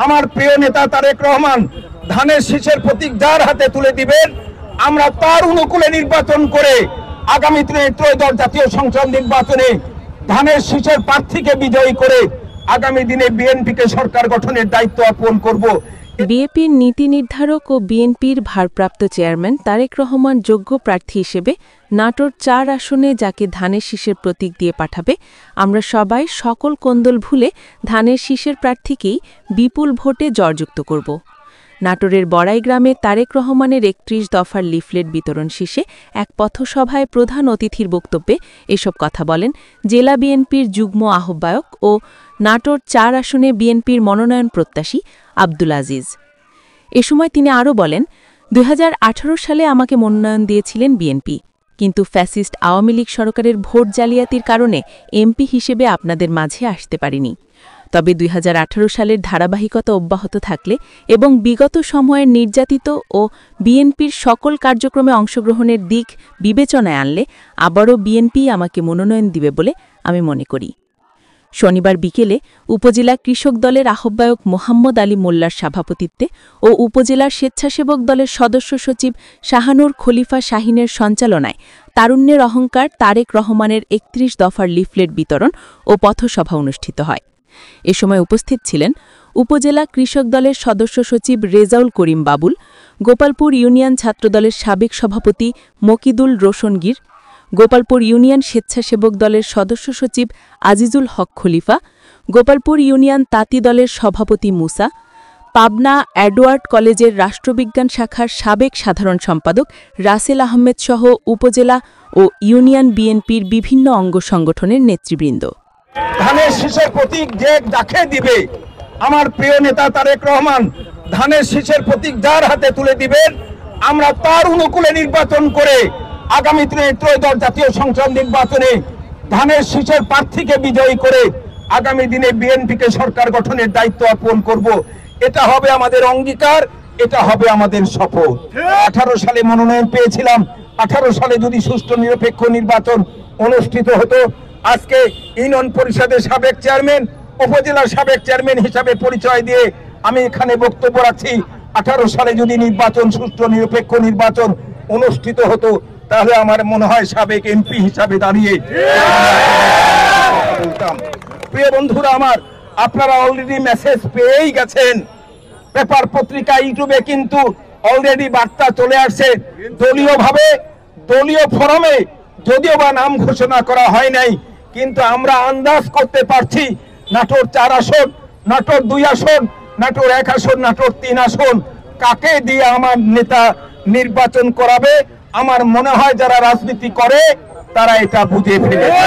আমার প্রিয় নেতা তারেক রহমান ধানের শীষের প্রতীক যার হাতে তুলে দিবেন, আমরা তার অনুকূলে নির্বাচন করে আগামী দিনে ত্রয়োদশ জাতীয় সংসদ নির্বাচনে ধানের শীষের প্রার্থীকে বিজয়ী করে আগামী দিনে বিএনপিকে সরকার গঠনের দায়িত্ব অর্পণ করব। বিএনপির নীতি নির্ধারক ও বিএনপির ভারপ্রাপ্ত চেয়ারম্যান তারেক রহমান যোগ্য প্রার্থী হিসেবে নাটোর ৪ আসনে যাকে ধানের শীষের প্রতীক দিয়ে পাঠাবে, আমরা সবাই সকল কোন্দল ভুলে ধানের শীষের প্রার্থীকেই বিপুল ভোটে জয়যুক্ত করব। নাটোরের বড়াই গ্রামে তারেক রহমানের ৩১ দফার লিফলেট বিতরণ শেষে এক পথসভায় প্রধান অতিথির বক্তব্যে এসব কথা বলেন জেলা বিএনপির যুগ্ম আহ্বায়ক ও নাটোর ৪ আসনে বিএনপির মনোনয়ন প্রত্যাশী আব্দুল আজিজ। এ সময় তিনি আরও বলেন, ২০১৮ সালে আমাকে মনোনয়ন দিয়েছিলেন বিএনপি, কিন্তু ফ্যাসিস্ট আওয়ামী লীগ সরকারের ভোট জালিয়াতির কারণে এমপি হিসেবে আপনাদের মাঝে আসতে পারিনি। তবে ২০১৮ সালের ধারাবাহিকতা অব্যাহত থাকলে এবং বিগত সময়ের নির্যাতিত ও বিএনপির সকল কার্যক্রমে অংশগ্রহণের দিক বিবেচনায় আনলে আবারও বিএনপি আমাকে মনোনয়ন দিবে বলে আমি মনে করি। শনিবার বিকেলে উপজেলা কৃষক দলের আহ্বায়ক মোহাম্মদ আলী মোল্লার সভাপতিত্বে ও উপজেলার স্বেচ্ছাসেবক দলের সদস্য সচিব শাহানুর খলিফা শাহিনের সঞ্চালনায় তারুণ্যের অহংকার তারেক রহমানের ৩১ দফার লিফলেট বিতরণ ও পথসভা অনুষ্ঠিত হয়। এ সময় উপস্থিত ছিলেন উপজেলা কৃষক দলের সদস্য সচিব রেজাউল করিম বাবুল, গোপালপুর ইউনিয়ন ছাত্রদলের সাবেক সভাপতি মকিদুল রোশনগীর, গোপালপুর ইউনিয়ন স্বেচ্ছাসেবক দলের সদস্য সচিব আজিজুল হক খলিফা, গোপালপুর ইউনিয়ন তাঁতি দলের সভাপতি মুসা, পাবনা এডওয়ার্ড কলেজের রাষ্ট্রবিজ্ঞান শাখার সাবেক সাধারণ সম্পাদক রাসেল আহমেদ সহ উপজেলা ও ইউনিয়ন বিএনপির বিভিন্ন অঙ্গ সংগঠনের নেতৃবৃন্দ। ধানের শীষের প্রতীক যে যাকে দিবে, আমার প্রিয় নেতা তারেক রহমান ধানের শীষের প্রতীক যার হাতে তুলে দিবেন, আমরা তার অনুকূলে নির্বাচন করে আগামী দিনে ত্রয়োদশ জাতীয় সংসদ নির্বাচনে ধানের শীষের প্রার্থীকে বিজয়ী করে আগামী দিনে বিএনপিকে সরকার গঠনের দায়িত্ব অর্পণ করব। এটা হবে আমাদের অঙ্গীকার, এটা হবে আমাদের শপথ। 18 সালে মনোনয়ন পেয়েছিলাম, 18 সালে যদি সুষ্ঠু নিরপেক্ষ নির্বাচন অনুষ্ঠিত হতো, আজকে ইউনিয়ন পরিষদের সাবেক চেয়ারম্যান, উপজেলার সাবেক চেয়ারম্যান হিসাবে পরিচয় দিয়ে আমি এখানে বক্তব্য রাখছি, 18 সালে যদি নির্বাচন সুষ্ঠু নিরপেক্ষ নির্বাচন অনুষ্ঠিত হতো, তাহলে আমার মনে হয় সাবেক এমপি হিসাবে দাঁড়িয়ে বলতাম। প্রিয় বন্ধুরা আমার, আপনারা অলরেডি মেসেজ পেয়েই গেছেন, পেপার পত্রিকা ইউটিউবে কিন্তু অলরেডি বার্তা চলে আসছে। দলীয়ভাবে দলীয় ফোরামে যদিও বা নাম ঘোষণা করা হয় নাই, কিন্তু আমরা আন্দাজ করতে পারছি নাটোর ৪ আসন, নাটোর ২ আসন, নাটোর ১ আসন, নাটোর ৩ আসন কাকে দিয়ে আমার নেতা নির্বাচন করাবে। আমার মনে হয় যারা রাজনীতি করে তারা এটা বুঝে ফেলেছে।